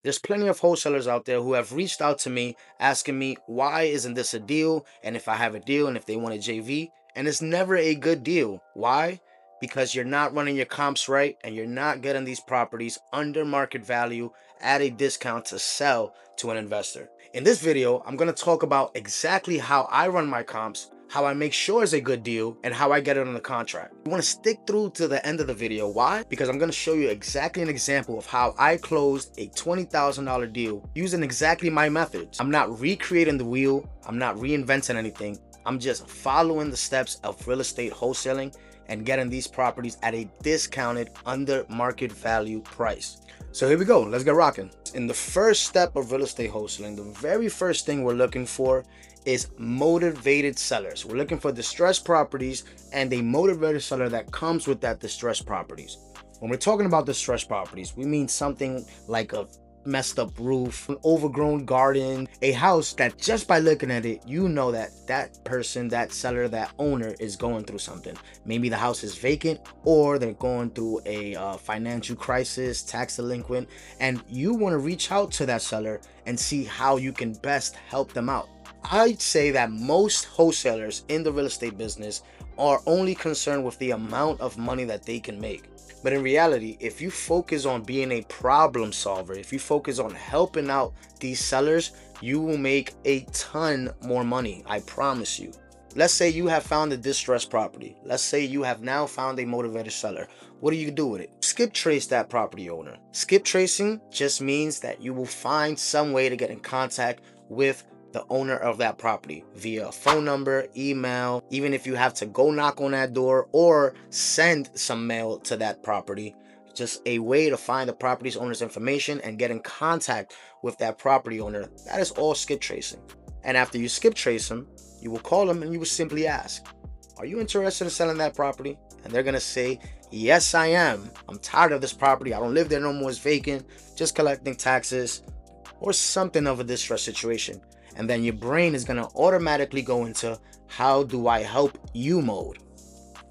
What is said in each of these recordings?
There's plenty of wholesalers out there who have reached out to me asking me, why isn't this a deal? And if I have a deal and if they want a JV, and it's never a good deal. Why? Because you're not running your comps right and you're not getting these properties under market value at a discount to sell to an investor. In this video, I'm going to talk about exactly how I run my comps, how I make sure it's a good deal, and how I get it on the contract. You want to stick through to the end of the video. Why? Because I'm going to show you exactly an example of how I closed a $20,000 deal using exactly my methods. I'm not recreating the wheel. I'm not reinventing anything. I'm just following the steps of real estate wholesaling and getting these properties at a discounted under market value price. So here we go, let's get rocking. In the first step of real estate wholesaling, the very first thing we're looking for is motivated sellers. We're looking for distressed properties and a motivated seller that comes with that distressed properties. When we're talking about distressed properties, we mean something like a messed up roof, an overgrown garden, a house that just by looking at it, you know that that person, that seller, that owner is going through something. Maybe the house is vacant or they're going through a financial crisis, tax delinquent, and you want to reach out to that seller and see how you can best help them out. I'd say that most wholesalers in the real estate business are only concerned with the amount of money that they can make. But in reality, if you focus on being a problem solver, if you focus on helping out these sellers, you will make a ton more money. I promise you. Let's say you have found a distressed property. Let's say you have now found a motivated seller. What do you do with it? Skip trace that property owner. Skip tracing just means that you will find some way to get in contact with the owner of that property via phone number, email, even if you have to go knock on that door or send some mail to that property. Just a way to find the property's owner's information and get in contact with that property owner. That is all skip tracing. And after you skip trace them, you will call them and you will simply ask, are you interested in selling that property? And they're gonna say, yes, I am. I'm tired of this property. I don't live there no more. It's vacant, just collecting taxes, or something of a distress situation. And then your brain is going to automatically go into how do I help you mode.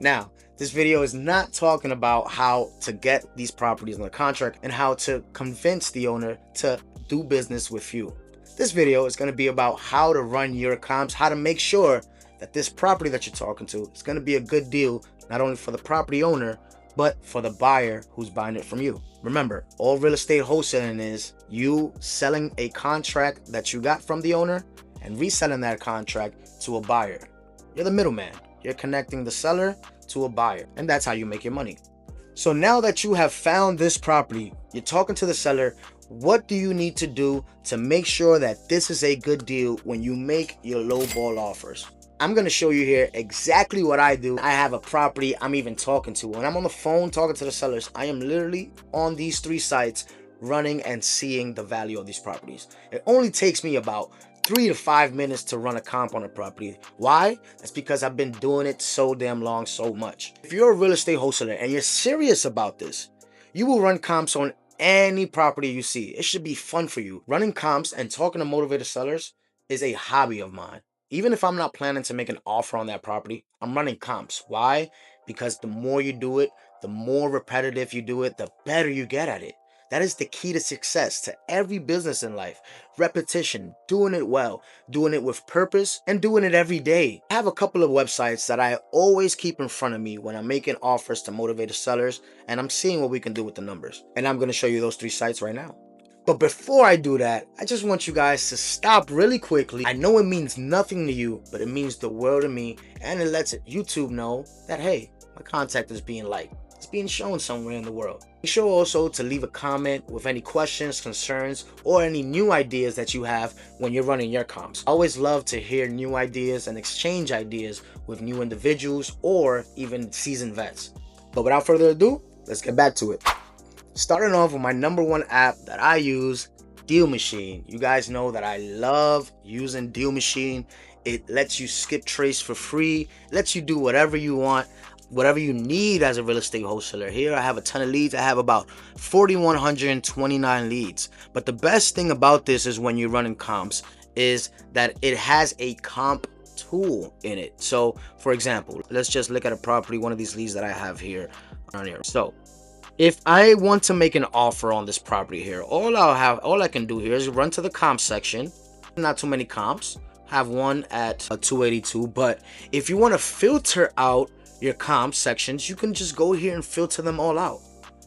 Now, this video is not talking about how to get these properties on the contract and how to convince the owner to do business with you. This video is going to be about how to run your comps, how to make sure that this property that you're talking to is going to be a good deal, not only for the property owner, but for the buyer who's buying it from you. Remember, all real estate wholesaling is you selling a contract that you got from the owner and reselling that contract to a buyer. You're the middleman. You're connecting the seller to a buyer, and that's how you make your money. So now that you have found this property, you're talking to the seller, what do you need to do to make sure that this is a good deal when you make your lowball offers? I'm going to show you here exactly what I do. I have a property I'm even talking to. When I'm on the phone talking to the sellers, I am literally on these 3 sites running and seeing the value of these properties. It only takes me about 3 to 5 minutes to run a comp on a property. Why? That's because I've been doing it so damn long, so much. If you're a real estate wholesaler and you're serious about this, you will run comps on any property you see. It should be fun for you. Running comps and talking to motivated sellers is a hobby of mine. Even if I'm not planning to make an offer on that property, I'm running comps. Why? Because the more you do it, the more repetitive you do it, the better you get at it. That is the key to success to every business in life. Repetition, doing it well, doing it with purpose, and doing it every day. I have a couple of websites that I always keep in front of me when I'm making offers to motivated sellers, and I'm seeing what we can do with the numbers. And I'm going to show you those 3 sites right now. But before I do that, I just want you guys to stop really quickly. I know it means nothing to you, but it means the world to me, and it lets YouTube know that, hey, my contact is being liked. It's being shown somewhere in the world. Be sure also to leave a comment with any questions, concerns, or any new ideas that you have when you're running your comps. I always love to hear new ideas and exchange ideas with new individuals or even seasoned vets. But without further ado, let's get back to it. Starting off with my #1 app that I use, DealMachine. You guys know that I love using DealMachine. It lets you skip trace for free, lets you do whatever you want, whatever you need as a real estate wholesaler. Here I have a ton of leads. I have about 4,129 leads. But the best thing about this is when you're running comps is that it has a comp tool in it. So for example, let's just look at a property, one of these leads that I have here on here. So If I want to make an offer on this property here, all I can do here is run to the comp section. Not too many comps. Have one at 282, but if you want to filter out your comp sections, you can just go here and filter them all out.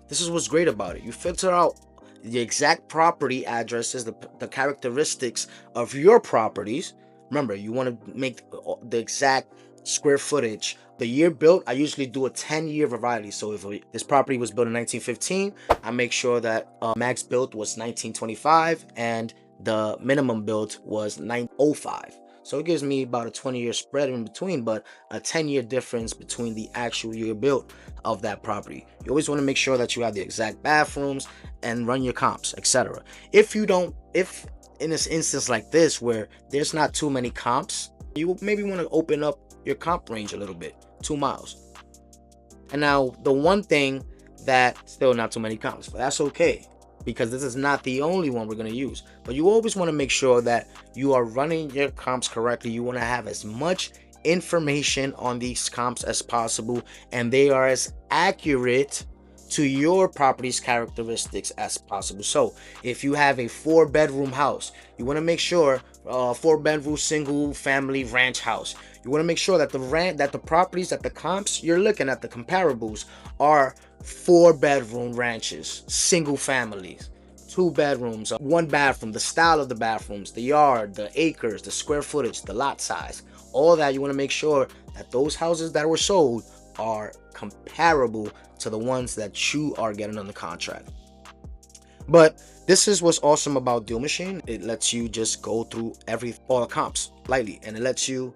This is what's great about it. You filter out the exact property addresses, the characteristics of your properties. Remember, you want to make the exact square footage. The year built, I usually do a 10-year variety. So if this property was built in 1915, I make sure that max built was 1925 and the minimum built was 1905. So it gives me about a 20-year spread in between, but a 10-year difference between the actual year built of that property. You always want to make sure that you have the exact bathrooms and run your comps, etc. If in this instance like this where there's not too many comps, you maybe want to open up your comp range a little bit, 2 miles. And now the one thing that still not too many comps, but that's okay, because this is not the only one we're going to use. But you always want to make sure that you are running your comps correctly. You want to have as much information on these comps as possible, and they are as accurate to your property's characteristics as possible. So if you have a 4-bedroom house, you want to make sure 4-bedroom single family ranch house, you want to make sure that the properties, that the comps you're looking at, the comparables, are 4-bedroom ranches, single families, 2 bedrooms, 1 bathroom, the style of the bathrooms, the yard, the acres, the square footage, the lot size, all that. You want to make sure that those houses that were sold are comparable to the ones that you are getting on the contract. But this is what's awesome about DealMachine. It lets you just go through all the comps lightly, and it lets you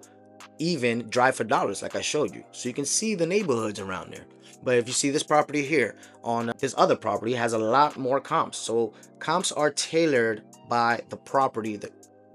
even drive for dollars like I showed you, so you can see the neighborhoods around there. But if you see this property here, on this other property has a lot more comps. So comps are tailored by the property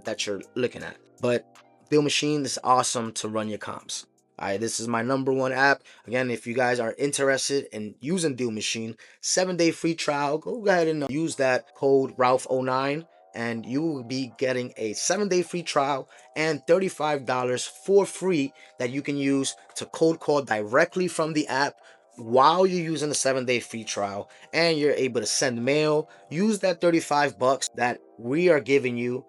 that you're looking at. But DealMachine is awesome to run your comps. All right, this is my #1 app. Again, if you guys are interested in using DealMachine, 7-day free trial, go ahead and use that code Ralph09, and you will be getting a 7-day free trial and $35 for free that you can use to cold call directly from the app while you're using the 7-day free trial, and you're able to send mail. Use that $35 that we are giving you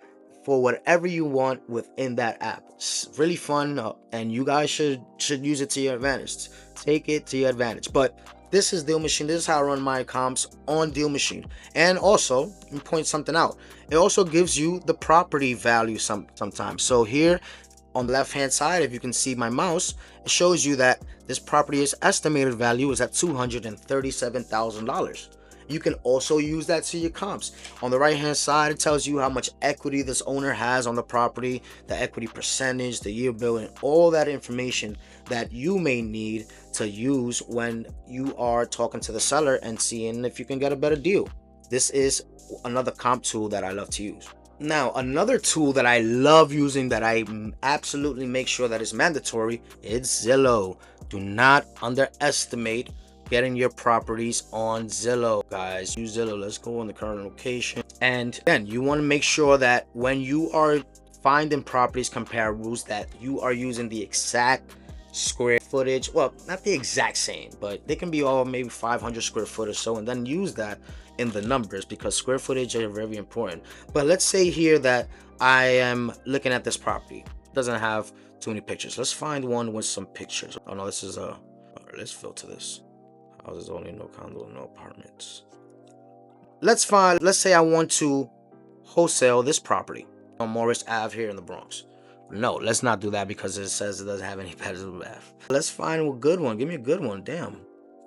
for whatever you want within that app. It's really fun, and you guys should use it to your advantage. Take it to your advantage. But this is DealMachine. This is how I run my comps on DealMachine. And also, let me point something out. It also gives you the property value sometimes. So here on the left hand side, if you can see my mouse, it shows you that this property's estimated value is at $237,000. You can also use that to your comps. On the right hand side, it tells you how much equity this owner has on the property, the equity percentage, the year built, and all that information that you may need to use when you are talking to the seller and seeing if you can get a better deal. This is another comp tool that I love to use. Now, another tool that I love using, that I absolutely make sure that is mandatory, is Zillow. Do not underestimate getting your properties on Zillow, guys. Use Zillow. Let's go on the current location. And then you want to make sure that when you are finding properties comparables, that you are using the exact square footage. Well, not the exact same, but they can be all maybe 500 square foot or so, and then use that in the numbers, because square footage are very important. But let's say here that I am looking at this property. It doesn't have too many pictures. Let's find one with some pictures. Oh no, this is let's filter this. Houses only, no condo, no apartments. Let's say I want to wholesale this property on Morris Ave here in the Bronx. No, let's not do that, because it says it doesn't have any bedrooms. Let's find a good one. Give me a good one. Damn.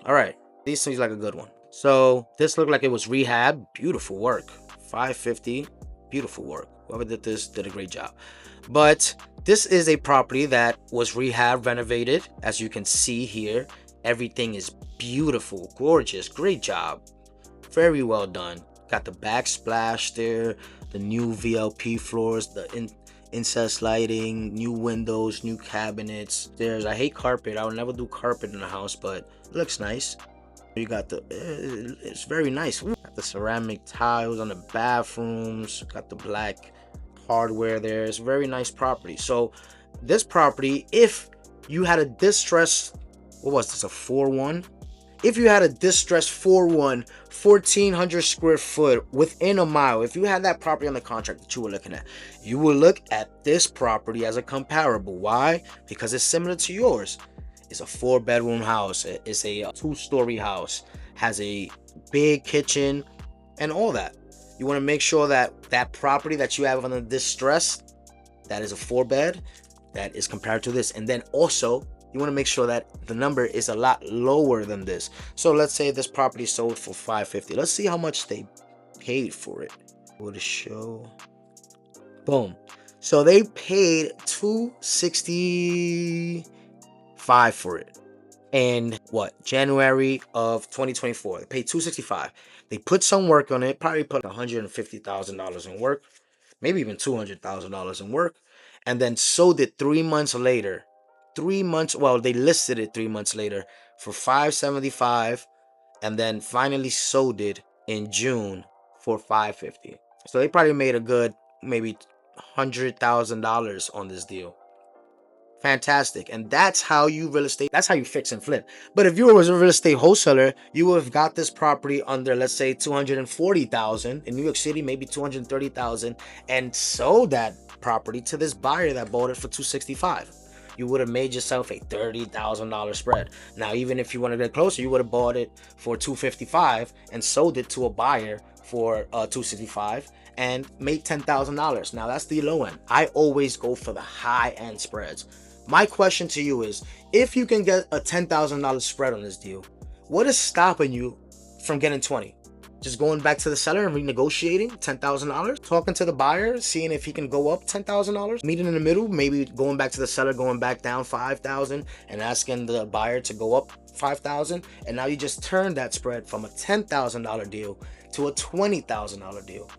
All right, these seems like a good one. So this looked like it was rehab. Beautiful work. 550. Beautiful work. Whoever did this did a great job. But this is a property that was rehab renovated. As you can see here, everything is beautiful, gorgeous, great job, very well done. Got the backsplash there, the new VLP floors, the incest lighting, new windows, new cabinets. I hate carpet. I would never do carpet in the house, but it looks nice. You got it's very nice. Got the ceramic tiles on the bathrooms, got the black hardware there. It's a very nice property. So this property, if you had a distressed, what was this, a 4-1? If you had a distressed 4-1, 1,400 square foot within a mile, if you had that property on the contract that you were looking at, you would look at this property as a comparable. Why? Because it's similar to yours. It's a 4-bedroom house. It's a 2-story house, has a big kitchen and all that. You want to make sure that that property that you have on the distress, that is a 4-bed, that is compared to this. And then also you want to make sure that the number is a lot lower than this. So let's say this property sold for $550. Let's see how much they paid for it. Go to show. Boom. So they paid $265 for it. And what, January of 2024, they paid $265. They put some work on it, probably put $150,000 in work, maybe even $200,000 in work, and then sold it 3 months later. 3 months, well, they listed it 3 months later for $575, and then finally sold it in June for $550. So they probably made a good maybe $100,000 on this deal. Fantastic. And that's how you real estate, that's how you fix and flip. But if you was a real estate wholesaler, you would have got this property under, let's say, 240,000 in New York City, maybe 230,000, and sold that property to this buyer that bought it for 265. You would have made yourself a $30,000 spread. Now, even if you want to get closer, you would have bought it for 255 and sold it to a buyer for 265 and made $10,000. Now, that's the low end. I always go for the high end spreads. My question to you is, if you can get a $10,000 spread on this deal, what is stopping you from getting 20? Just going back to the seller and renegotiating $10,000, talking to the buyer, seeing if he can go up $10,000, meeting in the middle, maybe going back to the seller, going back down 5,000 and asking the buyer to go up 5,000. And now you just turned that spread from a $10,000 deal to a $20,000 deal.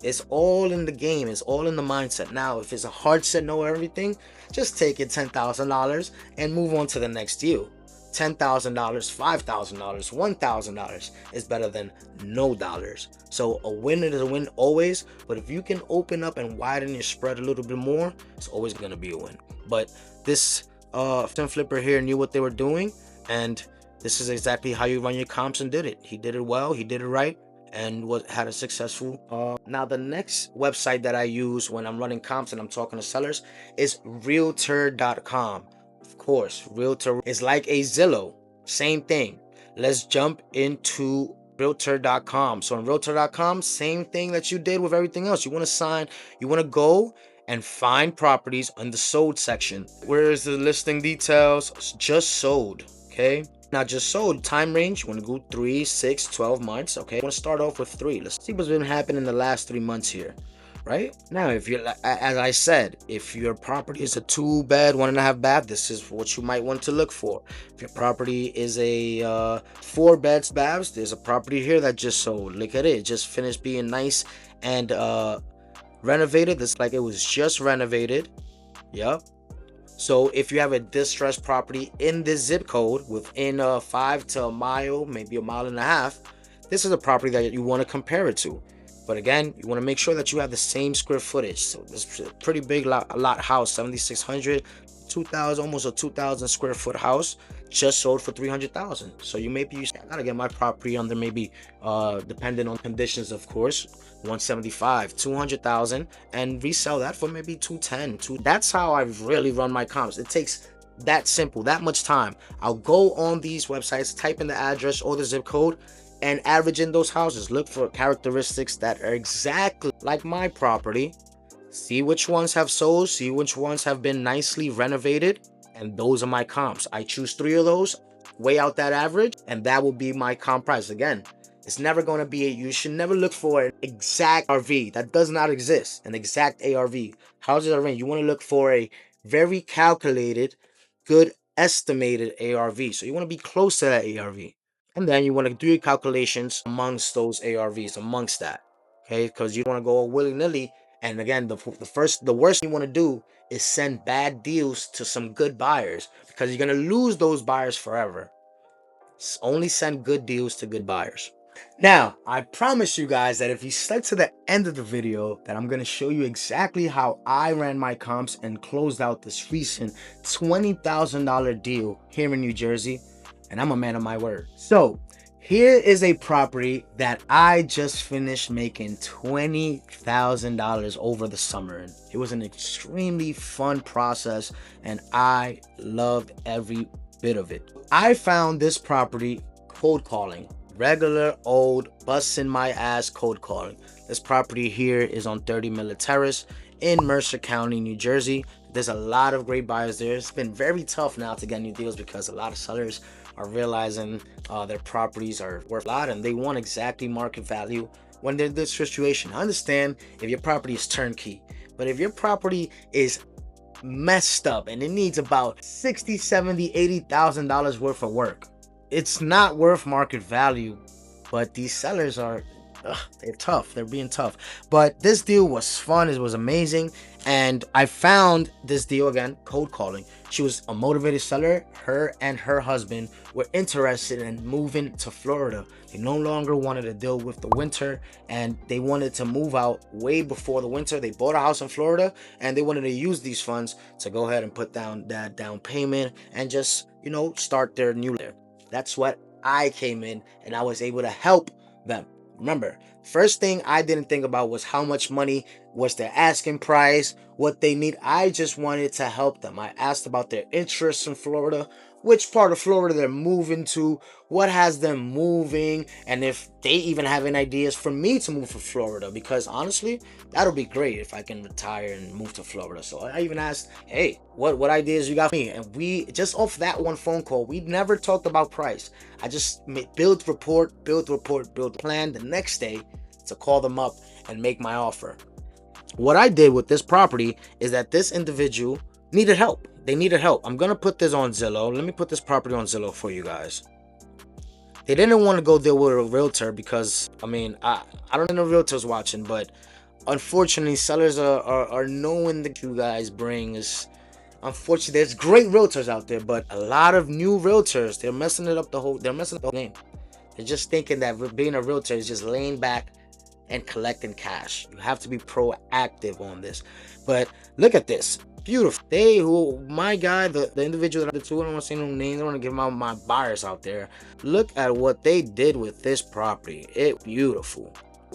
It's all in the game. It's all in the mindset. Now, if it's a hard set no everything, just take it $10,000 and move on to the next deal. $10,000, $5,000, $1,000 is better than no dollars. So a win is a win always, but if you can open up and widen your spread a little bit more, it's always going to be a win. But this flipper here knew what they were doing, and this is exactly how you run your comps and did it. He did it well, he did it right, and had a successful now the next website that I use when I'm running comps and I'm talking to sellers is realtor.com. Of course, realtor is like a Zillow, same thing. Let's jump into realtor.com. So on realtor.com, same thing that you did with everything else. You want to go and find properties on the sold section. Where is the listing details? Just sold. Okay, now just sold. Time range, you want to go 3, 6, 12 months. Okay, I want to start off with 3. Let's see what's been happening in the last 3 months here. Right now, if you're, as I said, if your property is a 2-bed, 1.5 bath, this is what you might want to look for. If your property is a 4 beds, baths, there's a property here that just sold. Look at it, just finished being nice and renovated. It's like it was just renovated. Yep. So if you have a distressed property in this zip code within 5 to a mile, maybe a mile and a half, this is a property that you want to compare it to. But again, you want to make sure that you have the same square footage. So this is a pretty big lot house, 7,600, 2,000, almost a 2,000 square foot house, just sold for 300,000. So you maybe I gotta get my property under maybe, depending on conditions, of course, 175, 200,000, and resell that for maybe 210. That's how I really run my comps. It takes that simple, that much time. I'll go on these websites, type in the address or the zip code, and average in those houses. Look for characteristics that are exactly like my property. See which ones have sold, see which ones have been nicely renovated, and those are my comps. I choose 3 of those, weigh out that average, and that will be my comp price. Again, it's never going to be you should never look for an exact RV. That does not exist, an exact ARV. Houses are range. You want to look for a very calculated, good estimated ARV. So you want to be close to that ARV. And then you want to do your calculations amongst those ARVs, amongst that, okay? Because you don't want to go willy-nilly. And again, the worst you want to do is send bad deals to some good buyers, because you're going to lose those buyers forever. Only send good deals to good buyers. Now, I promise you guys that if you stuck to the end of the video, that I'm going to show you exactly how I ran my comps and closed out this recent $20,000 deal here in New Jersey. and I'm a man of my word. So here is a property that I just finished making $20,000 over the summer. It was an extremely fun process, and I loved every bit of it. I found this property cold calling, regular old busting my ass cold calling. This property here is on 30 Miller Terrace in Mercer County, New Jersey. There's a lot of great buyers there. It's been very tough now to get new deals because a lot of sellers are realizing their properties are worth a lot and they want exactly market value when they're in this situation. I understand if your property is turnkey, but if your property is messed up and it needs about 60, 70, 80,000 dollars worth of work, it's not worth market value. But these sellers are they're tough. They're being tough. But this deal was fun. It was amazing. And I found this deal again, cold calling. She was a motivated seller. Her and her husband were interested in moving to Florida. They no longer wanted to deal with the winter and they wanted to move out way before the winter. They bought a house in Florida and they wanted to use these funds to go ahead and put down that down payment and just, start their new life. That's what I came in and I was able to help them. Remember, first thing I didn't think about was how much money was their asking price, what they need. I just wanted to help them. I asked about their interests in Florida, which part of Florida they're moving to, what has them moving, and if they even have any ideas for me to move to Florida, because honestly, that'll be great if I can retire and move to Florida. So I even asked, hey, what ideas you got for me? And we, just off that one phone call, we never talked about price. I just build plan the next day to call them up and make my offer. What I did with this property is that this individual needed help. They needed help. I'm going to put this on Zillow. Let me put this property on Zillow for you guys. They didn't want to go deal with a realtor because, I don't know if realtors watching, but unfortunately, sellers are knowing that you guys bring is, unfortunately, there's great realtors out there, but a lot of new realtors, they're messing up the whole game. They're just thinking that being a realtor is just laying back and collecting cash. You have to be proactive on this. But look at this. Beautiful. My guy, the individual that I did too, I don't want to say no names, I don't want to give them out my buyers out there. Look at what they did with this property. It's beautiful.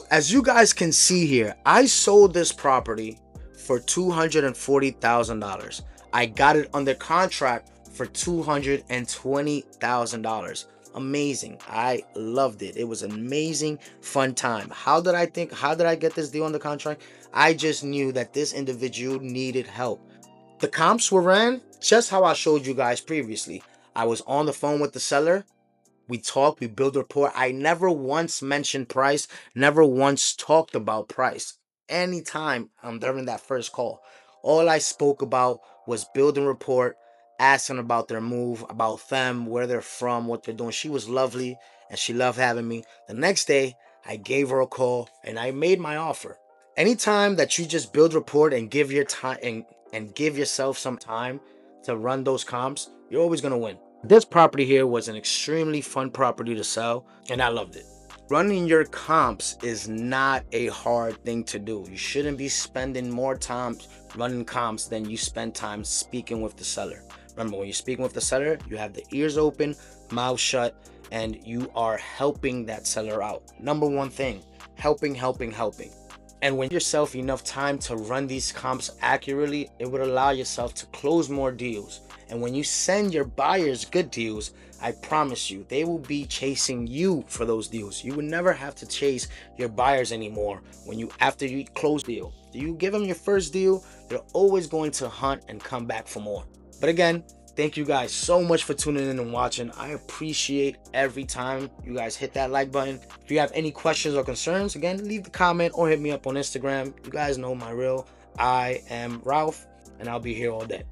As you guys can see here, I sold this property for $240,000. I got it under contract for $220,000. Amazing. I loved it. It was an amazing, fun time. How did I get this deal under contract? I just knew that this individual needed help. The comps were ran just how I showed you guys previously. I was on the phone with the seller. We talked, we built rapport. I never once mentioned price, never once talked about price. Anytime during that first call, all I spoke about was building rapport, asking about their move, about them, where they're from, what they're doing. She was lovely and she loved having me. The next day, I gave her a call and I made my offer. Anytime that you just build rapport and give your time and give yourself some time to run those comps, you're always going to win. This property here was an extremely fun property to sell and I loved it. Running your comps is not a hard thing to do. You shouldn't be spending more time running comps than you spend time speaking with the seller. Remember, when you're speaking with the seller, you have the ears open, mouth shut, and you are helping that seller out. Number one thing, helping. And when you give yourself enough time to run these comps accurately, it would allow yourself to close more deals. And when you send your buyers good deals, I promise you, they will be chasing you for those deals. You will never have to chase your buyers anymore after you close deal. You give them your first deal, they're always going to hunt and come back for more. But again, thank you guys so much for tuning in and watching. I appreciate every time you guys hit that like button. If you have any questions or concerns, again, leave the comment or hit me up on Instagram. You guys know my real. I am Ralph, and I'll be here all day.